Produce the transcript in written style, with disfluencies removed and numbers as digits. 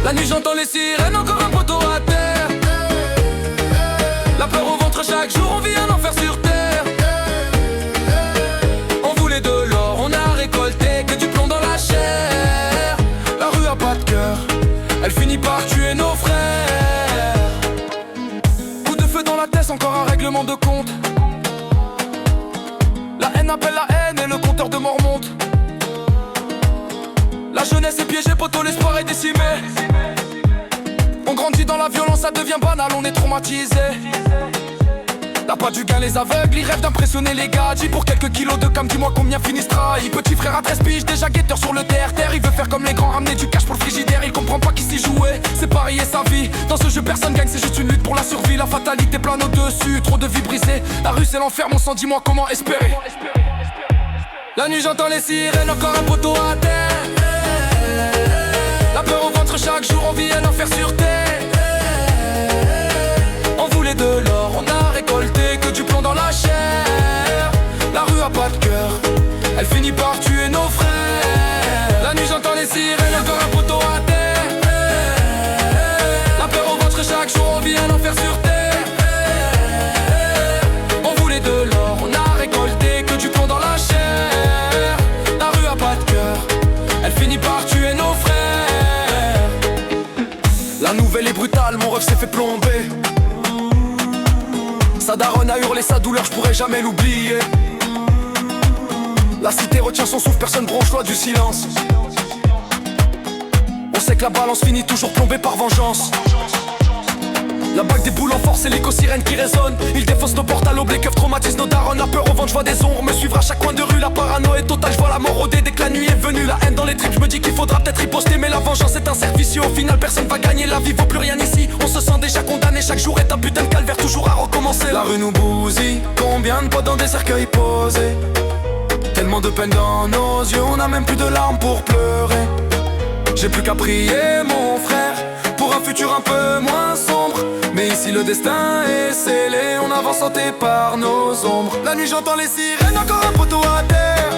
La nuit j'entends les sirènes, encore un poteau à terre. La peur au ventre chaque jour, on vit un enfer sur terre. On voulait de l'or, on a récolté que du plomb dans la chair. La rue a pas de cœur, elle finit par tuer nos frères. Coup de feu dans la tête, encore un règlement de compte. La haine appelle la haine et le compteur de mort monte. La jeunesse est piégée, poteau, l'espoir est décimé. On grandit dans la violence, ça devient banal, on est traumatisé. T'as pas du gain les aveugles, ils rêvent d'impressionner les gars. Dis pour quelques kilos de cam, dis-moi combien finissent trahi. Petit frère à 13 piges, déjà guetteur sur le terre-terre. Il veut faire comme les grands, ramener du cash pour le frigidaire. Il comprend pas qu'ici jouer, c'est parier sa vie. Dans ce jeu personne gagne, c'est juste une lutte pour la survie. La fatalité plane au-dessus, trop de vies brisées. La rue c'est l'enfer, mon sang, dis-moi comment espérer. La nuit j'entends les sirènes, encore un poteau à terre. La peur au ventre chaque jour, on vit un enfer sur terre. On voulait de l'or, on a récolté que du plomb dans la chair. La rue a pas de cœur, elle finit par tuer nos frères. La nuit j'entends les sirènes, encore un poteau à terre. La peur au ventre chaque jour, on vit un enfer sur terre. On voulait de l'or, on a récolté que du plomb dans la chair. La rue a pas de cœur, elle finit par tuer nos frères. La nouvelle est brutale, mon rêve s'est fait plomber. Sa daronne a hurlé sa douleur, je pourrais jamais l'oublier. La cité retient son souffle, personne bronche loi du silence. On sait que la balance finit toujours plombée par vengeance. La bague des boules en force et l'éco-sirène qui résonne. Ils défaussent nos portes à l'aube, les keufs traumatisent nos darons. La peur au ventre, je vois des ombres me suivre à chaque coin de rue. La parano est totale, je vois la mort rôder dès que la nuit est venue. La haine dans les tripes, je me dis qu'il faudra peut-être riposter. Mais la vengeance est un service, au final personne va gagner. La vie vaut plus rien ici, on se sent déjà condamné. Chaque jour est un putain de calvaire, toujours à recommencer. La rue nous bousille, combien de potes dans des cercueils posés. Tellement de peine dans nos yeux, on a même plus de larmes pour pleurer. J'ai plus qu'à prier mon frère pour un futur un peu moins sombre. Mais ici le destin est scellé, on avance hanté par nos ombres. La nuit j'entends les sirènes, encore un poteau à terre.